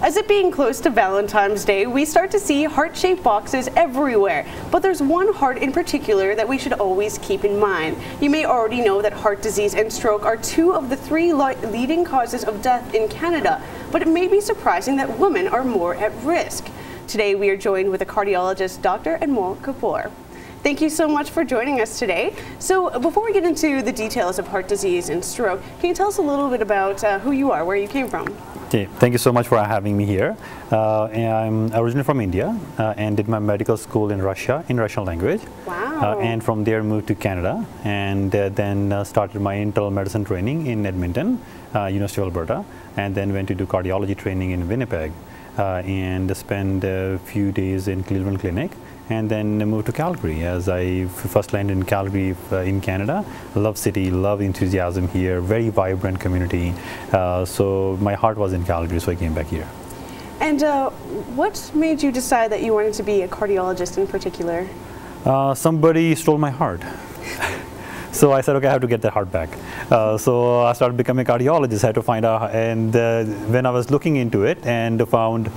As it being close to Valentine's Day, we start to see heart-shaped boxes everywhere. But there's one heart in particular that we should always keep in mind. You may already know that heart disease and stroke are two of the three leading causes of death in Canada, but it may be surprising that women are more at risk. Today we are joined with a cardiologist, Dr. Kapoor. Thank you so much for joining us today. So before we get into the details of heart disease and stroke, can you tell us a little bit about who you are, where you came from? Okay, thank you so much for having me here. I'm originally from India and did my medical school in Russia, in Russian language. Wow. And from there moved to Canada and then started my internal medicine training in Edmonton, University of Alberta, and then went to do cardiology training in Winnipeg and spent a few days in Cleveland Clinic. And then moved to Calgary as I first landed in Calgary in Canada. Love city, love enthusiasm here, very vibrant community. So my heart was in Calgary, so I came back here. And what made you decide that you wanted to be a cardiologist in particular? Somebody stole my heart. So I said, okay, I have to get that heart back. So I started becoming a cardiologist, I had to find out. And when I was looking into it and found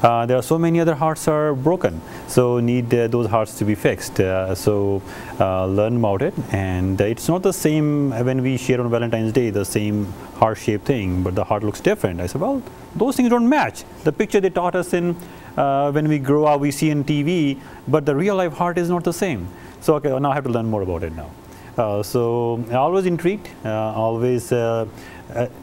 there are so many other hearts are broken, so need those hearts to be fixed. So learn about it, and it's not the same when we share on Valentine's Day, the same heart-shaped thing, but the heart looks different. I said, well, those things don't match. The picture they taught us in when we grow up, we see in TV, but the real-life heart is not the same. So okay, now I have to learn more about it now. So I was intrigued, always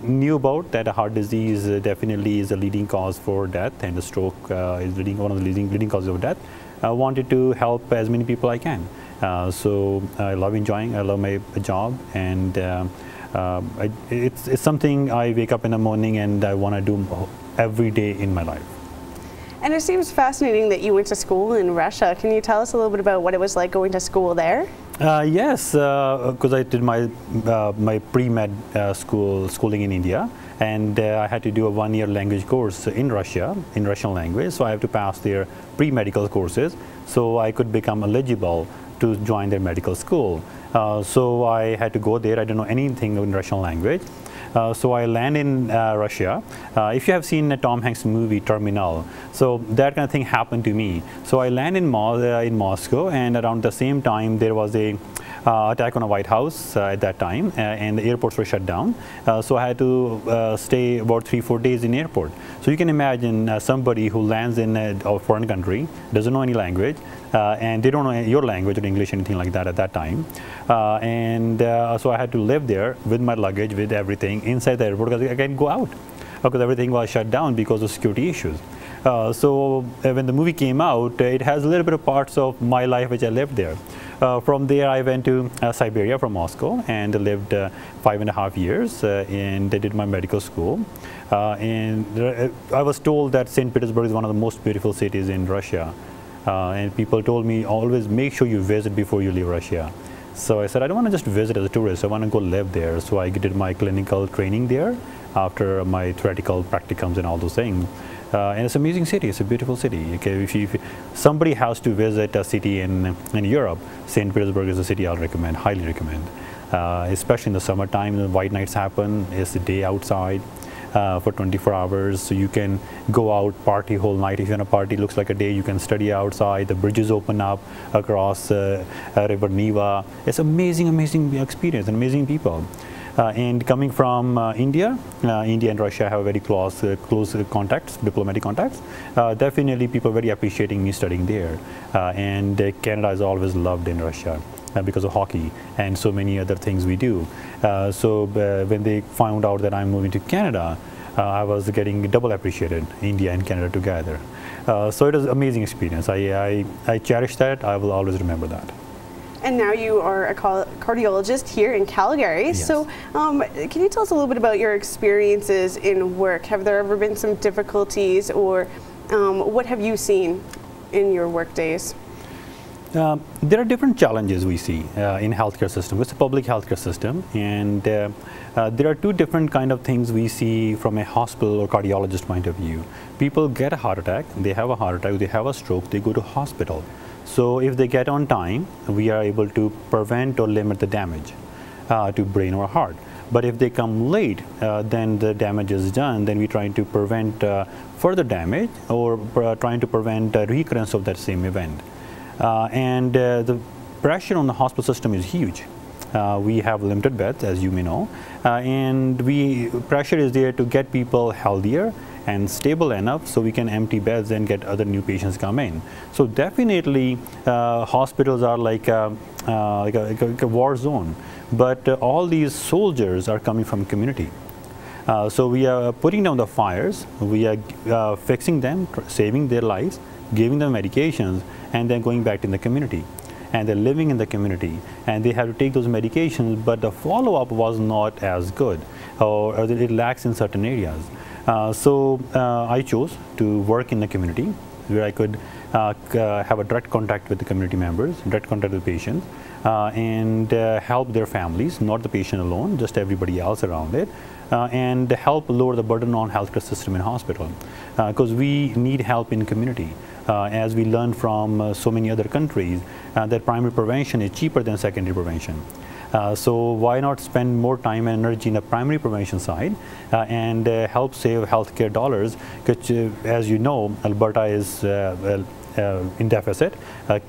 knew about that heart disease definitely is a leading cause for death, and the stroke is one of the leading causes of death. I wanted to help as many people I can. So I love I love my job, and it's something I wake up in the morning and I want to do every day in my life. And it seems fascinating that you went to school in Russia. Can you tell us a little bit about what it was like going to school there? Yes, because I did my pre-med schooling in India, and I had to do a one-year language course in Russia, in Russian language. So I have to pass their pre-medical courses, so I could become eligible to join their medical school. So I had to go there. I don't know anything in Russian language. So I land in Russia. If you have seen a Tom Hanks movie, Terminal, so that kind of thing happened to me. So I land in Moscow, and around the same time there was a attack on a White House at that time, and the airports were shut down. So I had to stay about 3-4 days in airport. So you can imagine somebody who lands in a foreign country, doesn't know any language, and they don't know your language or English, anything like that at that time. So I had to live there with my luggage, with everything inside the airport, because I can't go out because everything was shut down because of security issues. So when the movie came out, it has a little bit of parts of my life which I lived there. From there I went to Siberia from Moscow and lived 5.5 years and I did my medical school. And I was told that St. Petersburg is one of the most beautiful cities in Russia. And people told me, always make sure you visit before you leave Russia. So I said, I don't want to just visit as a tourist, I want to go live there. So I did my clinical training there after my theoretical practicums and all those things. And it's an amazing city, it's a beautiful city. Okay, if somebody has to visit a city in Europe, St. Petersburg is a city I'll recommend, highly recommend. Especially in the summertime, the white nights happen, it's the day outside. For 24 hours, so you can go out, party whole night. If you're in a party, looks like a day, you can study outside. The bridges open up across River Neva. It's amazing, amazing experience, and amazing people. And coming from India and Russia have very close contacts, diplomatic contacts. Definitely people very appreciating me studying there. And Canada is always loved in Russia because of hockey and so many other things we do. So when they found out that I'm moving to Canada, I was getting double appreciated, India and Canada together. So it was an amazing experience. I cherish that. I will always remember that. And now you are a cardiologist here in Calgary. Yes. So can you tell us a little bit about your experiences in work? Have there ever been some difficulties, or what have you seen in your work days? There are different challenges we see in healthcare system. It's a public healthcare system, and there are two different kind of things we see from a hospital or cardiologist point of view. People get a heart attack, they have a stroke, they go to hospital. So if they get on time, we are able to prevent or limit the damage to brain or heart. But if they come late, then the damage is done. Then we're trying to prevent further damage, or trying to prevent recurrence of that same event. The pressure on the hospital system is huge. We have limited beds, as you may know, and pressure is there to get people healthier and stable enough so we can empty beds and get other new patients come in. So definitely hospitals are like a war zone, but all these soldiers are coming from community. So we are putting down the fires, we are fixing them, saving their lives, giving them medications, and then going back in the community. And they're living in the community, and they have to take those medications, but the follow-up was not as good, or it lacks in certain areas. So I chose to work in the community, where I could have a direct contact with the community members, direct contact with patients, and help their families, not the patient alone, just everybody else around it, and help lower the burden on healthcare system in hospital, because we need help in community. As we learn from so many other countries, that primary prevention is cheaper than secondary prevention. So why not spend more time and energy in the primary prevention side and help save healthcare dollars, which, as you know, Alberta is in deficit.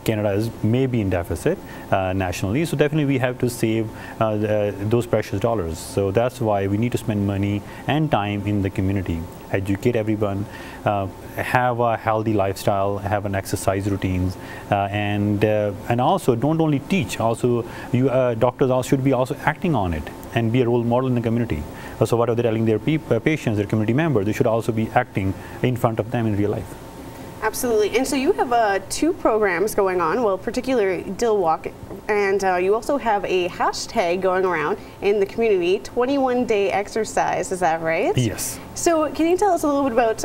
Canada is maybe in deficit nationally. So definitely we have to save those precious dollars. So that's why we need to spend money and time in the community, educate everyone, have a healthy lifestyle, have an exercise routines, and also don't only teach. Also, doctors should be also acting on it and be a role model in the community. So what are they telling their patients, their community members? They should also be acting in front of them in real life. Absolutely. And so you have 2 programs going on, well, particularly Dil Walk, and you also have a hashtag going around in the community, 21-day exercise, is that right? Yes. So can you tell us a little bit about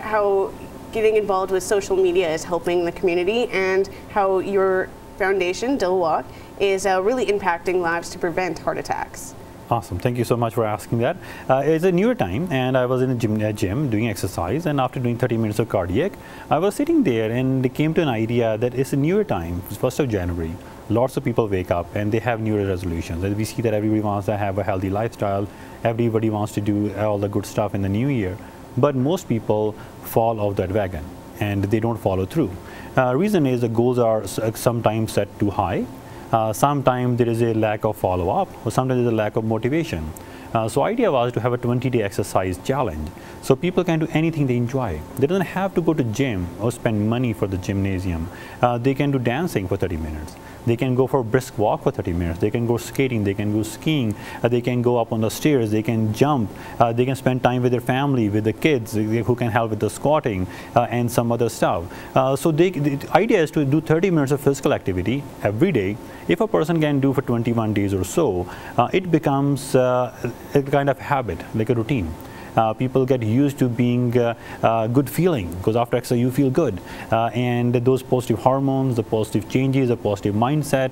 how getting involved with social media is helping the community, and how your foundation, Dil Walk, is really impacting lives to prevent heart attacks? Awesome. Thank you so much for asking that. It's a newer time, and I was in the gym doing exercise, and after doing 30 minutes of cardiac, I was sitting there and came to an idea that it's a newer time, it's 1st of January. Lots of people wake up and they have New Year's resolutions. And we see that everybody wants to have a healthy lifestyle, everybody wants to do all the good stuff in the new year. But most people fall off that wagon and they don't follow through. Reason is the goals are sometimes set too high. Sometimes there is a lack of follow-up, or sometimes there is a lack of motivation. So idea was to have a 20-day exercise challenge, so people can do anything they enjoy. They don't have to go to gym or spend money for the gymnasium. They can do dancing for 30 minutes. They can go for a brisk walk for 30 minutes. They can go skating, they can go skiing, they can go up on the stairs, they can jump, they can spend time with their family, with the kids who can help with the squatting and some other stuff. So the idea is to do 30 minutes of physical activity every day. If a person can do for 21 days or so, it becomes a kind of habit, like a routine. People get used to being good feeling, because after exercise you feel good, and those positive hormones, the positive changes, the positive mindset,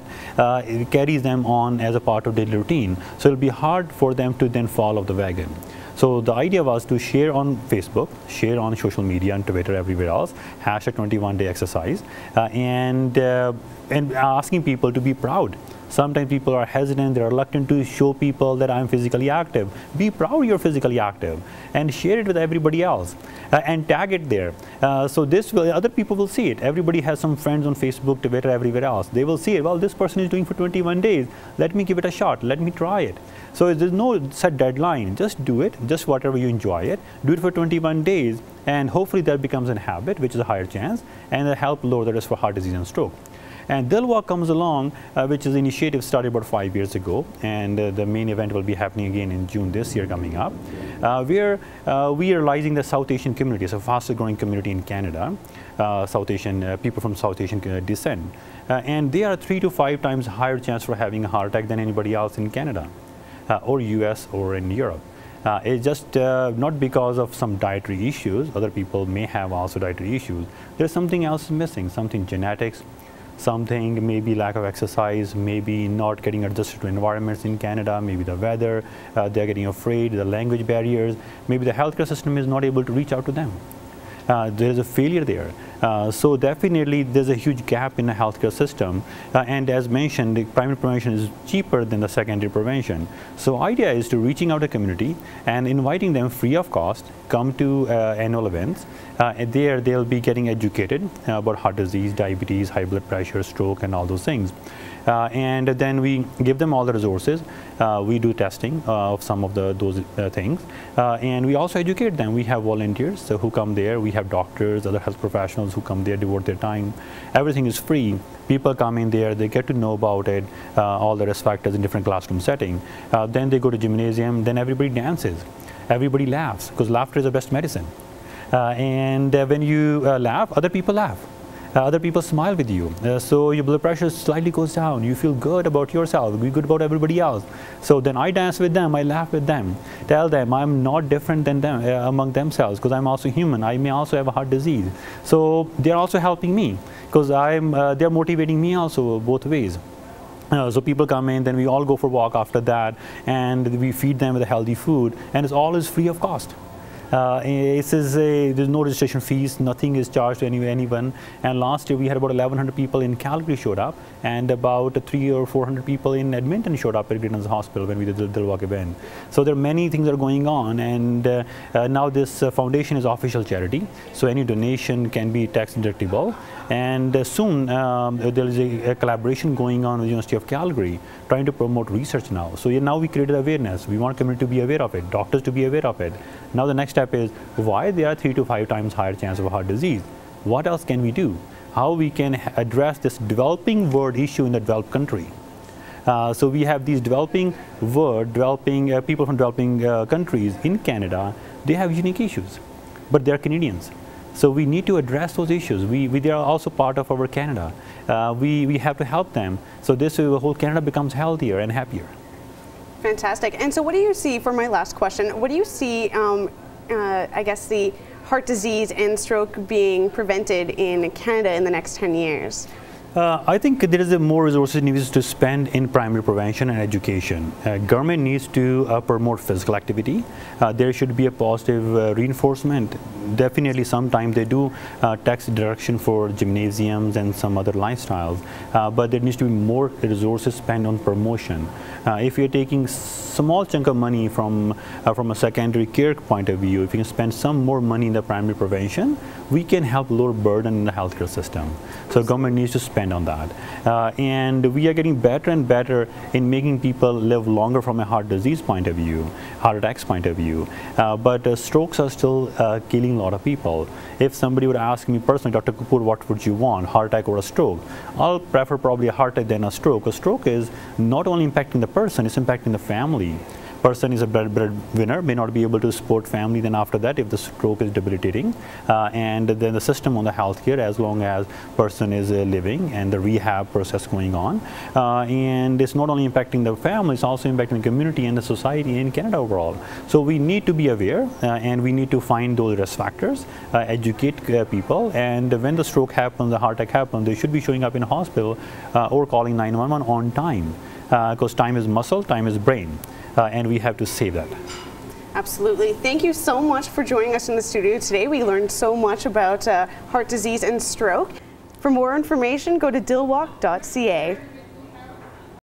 it carries them on as a part of daily routine. So it'll be hard for them to then fall off the wagon. So the idea was to share on Facebook, share on social media and Twitter, everywhere else, hashtag 21-day exercise, and asking people to be proud. Sometimes people are hesitant, they're reluctant to show people that I'm physically active. Be proud you're physically active and share it with everybody else and tag it there. So this will, other people will see it. Everybody has some friends on Facebook, Twitter, everywhere else. They will see it. Well, this person is doing for 21 days. Let me give it a shot. Let me try it. So there's no set deadline. Just do it. Just whatever you enjoy it. Do it for 21 days, and hopefully that becomes a habit, which is a higher chance, and it'll help lower the risk for heart disease and stroke. And Dil Walk comes along, which is an initiative started about 5 years ago, and the main event will be happening again in June this year coming up. We are realizing the South Asian community is a fastest growing community in Canada, South Asian people from South Asian descent, and they are 3 to 5 times higher chance for having a heart attack than anybody else in Canada or US or in Europe. It's just not because of some dietary issues. Other people may have also dietary issues. There's something else missing, something genetics, something maybe lack of exercise, maybe not getting adjusted to environments in Canada, maybe the weather, they're getting afraid, the language barriers, maybe the healthcare system is not able to reach out to them. there is a failure there. So definitely there's a huge gap in the healthcare system, and as mentioned, the primary prevention is cheaper than the secondary prevention. So idea is to reaching out to the community and inviting them free of cost, come to annual events. And there they'll be getting educated about heart disease, diabetes, high blood pressure, stroke, and all those things. And then we give them all the resources. We do testing of some of those things, and we also educate them. We have volunteers who come there. We have doctors, other health professionals who come there, devote their time. Everything is free. People come in there, they get to know about it, all the risk factors in different classroom setting. Then they go to gymnasium. Then everybody dances, everybody laughs, because laughter is the best medicine. And when you laugh, other people laugh. Other people smile with you, so your blood pressure slightly goes down. You feel good about yourself, you feel good about everybody else. So then I dance with them, I laugh with them, tell them I'm not different than them among themselves, because I'm also human. I may also have a heart disease. So they're also helping me, because they're motivating me also both ways. So people come in, then we all go for a walk after that, and we feed them with a healthy food, and it's always free of cost. There's no registration fees, nothing is charged to anyone. And last year we had about 1,100 people in Calgary showed up, and about 300 or 400 people in Edmonton showed up at Greater Hospital when we did the Dilwalk event. So there are many things that are going on, and now this foundation is official charity, so any donation can be tax deductible. And soon there is a collaboration going on with the University of Calgary trying to promote research now. So now we created awareness. We want community to be aware of it, doctors to be aware of it. Now the next step is why there are 3 to 5 times higher chance of heart disease. What else can we do? How we can address this developing world issue in the developed country. So we have these developing people from developing countries in Canada. They have unique issues, but they're Canadians. So we need to address those issues. They are also part of our Canada. We have to help them. So this way the whole Canada becomes healthier and happier. Fantastic. And so what do you see, for my last question, what do you see, I guess, the heart disease and stroke being prevented in Canada in the next 10 years? I think there is more resources needs to spend in primary prevention and education. Government needs to promote physical activity. There should be a positive reinforcement. Definitely sometimes they do tax deduction for gymnasiums and some other lifestyles, but there needs to be more resources spent on promotion. If you're taking small chunk of money from a secondary care point of view, if you can spend some more money in the primary prevention, we can help lower burden in the healthcare system. So government needs to spend on that. And we are getting better and better in making people live longer from a heart disease point of view, heart attacks point of view. But strokes are still killing a lot of people. If somebody would ask me personally, Dr. Kapoor, what would you want, heart attack or a stroke? I'll prefer probably a heart attack than a stroke. A stroke is not only impacting the person, it's impacting the family. Person is a breadwinner, may not be able to support family, then after that if the stroke is debilitating, and then the system on the healthcare, as long as person is living and the rehab process going on, and it's not only impacting the family, it's also impacting the community and the society in Canada overall. So we need to be aware, and we need to find those risk factors, educate people, and when the stroke happens, the heart attack happens, they should be showing up in a hospital or calling 911 on time, because time is muscle, time is brain. And we have to save that. Absolutely. Thank you so much for joining us in the studio today. We learned so much about heart disease and stroke. For more information, go to dilwalk.ca.